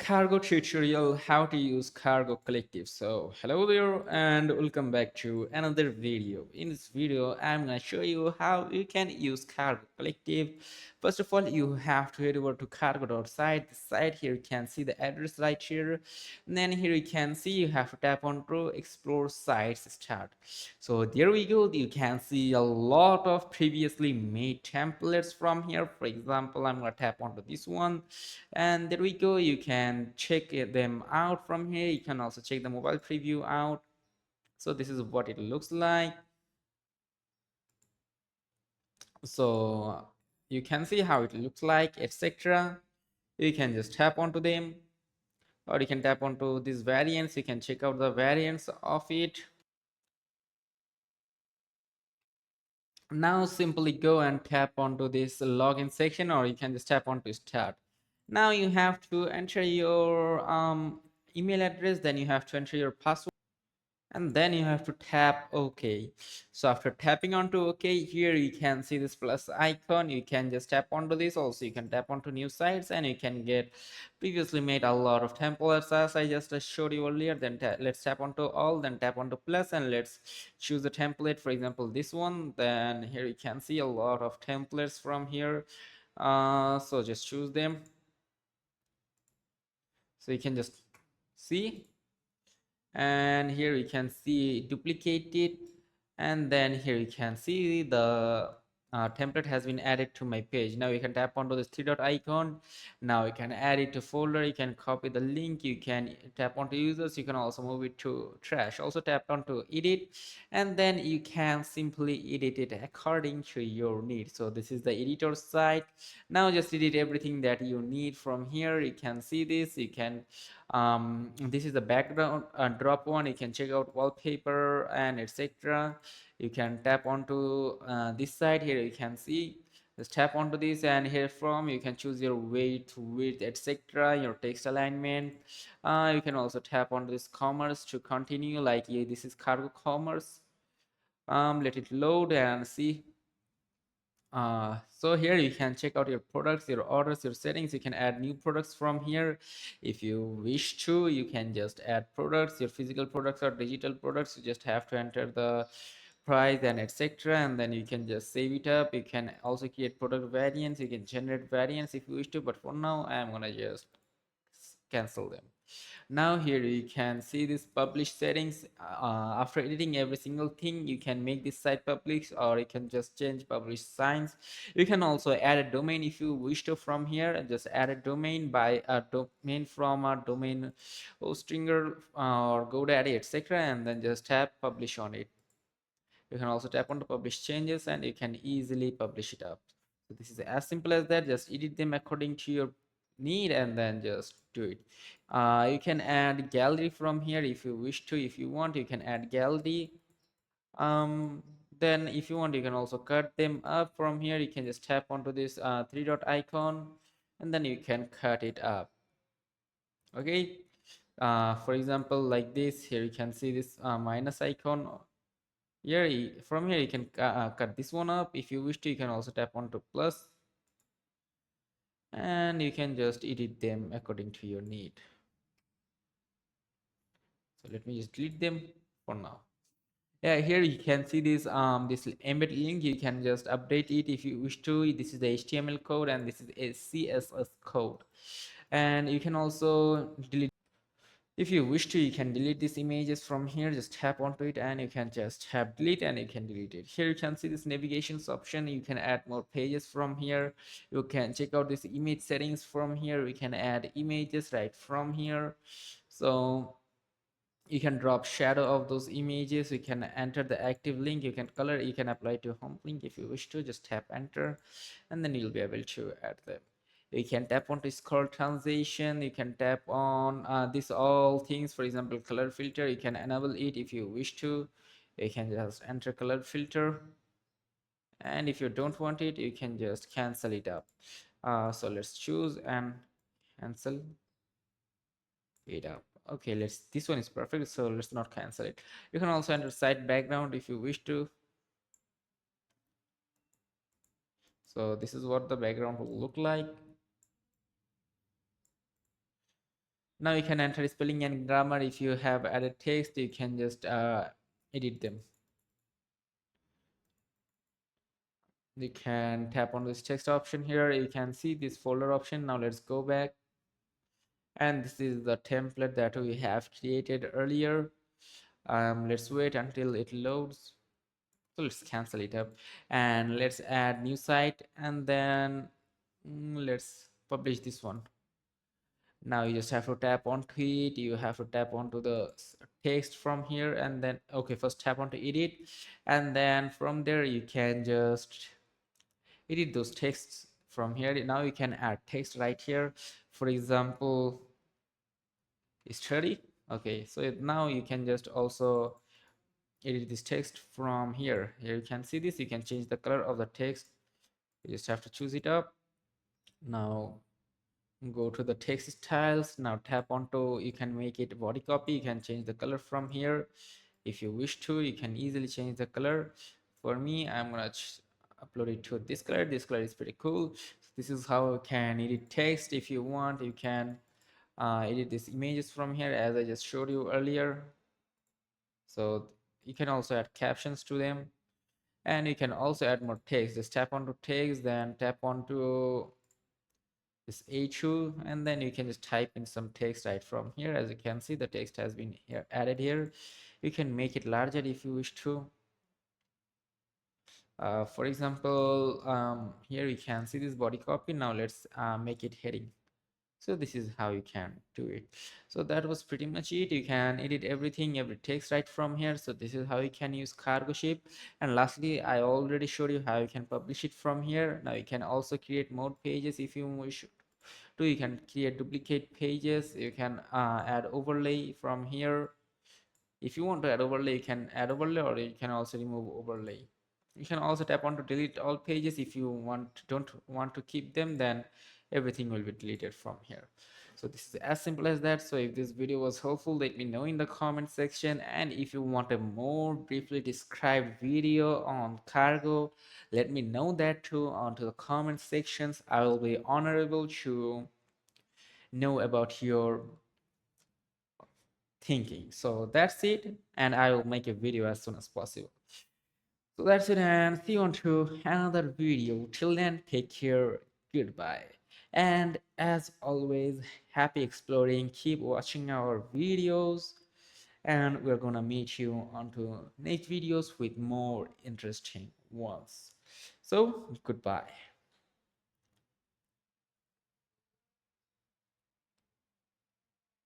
cargo tutorial, how to use cargo collective. So hello there and welcome back to another video. In this video I'm going to show you how you can use cargo collective. First of all, you have to head over to cargo.site. The site, here you can see the address right here, and then here you can see you have to tap on to explore sites start. So there we go, you can see a lot of previously made templates from here. For example, I'm going to tap onto this one, and there we go, you can check them out from here. You can also check the mobile preview out. So this is what it looks like. So you can see how it looks like, etc. You can just tap onto them, or you can tap onto these variants. You can check out the variants of it. Now simply go and tap onto this login section, or you can just tap onto start. Now you have to enter your email address, then you have to enter your password, and then you have to tap OK. So after tapping onto OK, here you can see this plus icon. You can just tap onto this. Also you can tap onto new sites, and you can get previously made a lot of templates as I just showed you earlier. Then let's tap onto all, then tap onto plus, and let's choose a template, for example this one. Then here you can see a lot of templates from here, so just choose them. So you can just see, and here you can see duplicate it, and then here you can see the template has been added to my page. Now you can tap onto this three dot icon. Now you can add it to folder, you can copy the link, you can tap onto users, you can also move it to trash. Also tap onto edit, and then you can simply edit it according to your need. So this is the editor side. Now just edit everything that you need from here. You can see this, you can this is the background drop one. You can check out wallpaper and etc. You can tap onto this side. Here you can see, just tap onto this, and here from you can choose your weight, width, etc., your text alignment. You can also tap onto this commerce to continue, like yeah, this is cargo commerce. Let it load and see. So here you can check out your products, your orders, your settings. You can add new products from here if you wish to. You can just add products, your physical products or digital products. You just have to enter the price and etc., and then you can just save it up. You can also create product variants, you can generate variants if you wish to, but for now I'm gonna just cancel them. Now here you can see this publish settings. After editing every single thing, you can make this site public, or you can just change publish signs. You can also add a domain if you wish to from here, and just add a domain by a domain from a domain hostinger or GoDaddy, etc., and then just tap publish on it. You can also tap on to publish changes, and you can easily publish it up. So this is as simple as that. Just edit them according to your need, and then just do it. You can add gallery from here if you wish to. If you want, you can add gallery. Then if you want, you can also cut them up from here. You can just tap onto this three dot icon, and then you can cut it up. Okay, for example like this. Here you can see this minus icon. Here from here you can cut this one up. If you wish to, you can also tap onto plus, and you can just edit them according to your need. So let me just delete them for now. Yeah, here you can see this this embed link. You can just update it if you wish to. This is the HTML code, and this is a CSS code, and you can also delete. If you wish to, you can delete these images from here. Just tap onto it, and you can just tap delete, and you can delete it. Here you can see this navigations option. You can add more pages from here. You can check out this image settings from here. We can add images right from here. So you can drop shadow of those images. You can enter the active link. You can color, you can apply to home link if you wish to. Just tap enter, and then you'll be able to add them. You can tap on to scroll transition. You can tap on this all things. For example, color filter, you can enable it if you wish to. You can just enter color filter, and if you don't want it, you can just cancel it up. So let's choose and cancel it up. Okay, let's, this one is perfect, so let's not cancel it. You can also enter site background if you wish to. So this is what the background will look like. Now you can enter spelling and grammar. If you have added text, you can just edit them. You can tap on this text option here. You can see this folder option. Now let's go back, and this is the template that we have created earlier. Let's wait until it loads. So let's cancel it up, and let's add new site, and then let's publish this one. Now you just have to tap onto it. You have to tap onto the text from here, and then okay, first tap onto edit, and then from there you can just edit those texts from here. Now you can add text right here. For example, study. Okay, so now you can just also edit this text from here. Here you can see this. You can change the color of the text. You just have to choose it up. Now go to the text styles. Now tap onto, you can make it body copy. You can change the color from here if you wish to. You can easily change the color. For me, I'm gonna upload it to this color. This color is pretty cool. So this is how you can edit text. If you want, you can edit these images from here, as I just showed you earlier. So you can also add captions to them, and you can also add more text. Just tap onto text, then tap onto this h2, and then you can just type in some text right from here. As you can see, the text has been here added here. You can make it larger if you wish to. For example, here you can see this body copy. Now let's make it heading. So this is how you can do it. So that was pretty much it. You can edit everything, every text right from here. So this is how you can use cargo ship. And lastly, I already showed you how you can publish it from here. Now you can also create more pages if you wish to. You can create duplicate pages. You can add overlay from here. If you want to add overlay, you can add overlay, or you can also remove overlay. You can also tap on to delete all pages. If you don't want to keep them, then everything will be deleted from here. So this is as simple as that. So if this video was helpful, let me know in the comment section. And if you want a more briefly described video on cargo, let me know that too onto the comment sections. I will be honorable to know about your thinking. So that's it, and I will make a video as soon as possible. So that's it, and see you on to another video. Till then, take care, goodbye. And as always, happy exploring. Keep watching our videos, and we're gonna meet you onto next videos with more interesting ones. So goodbye.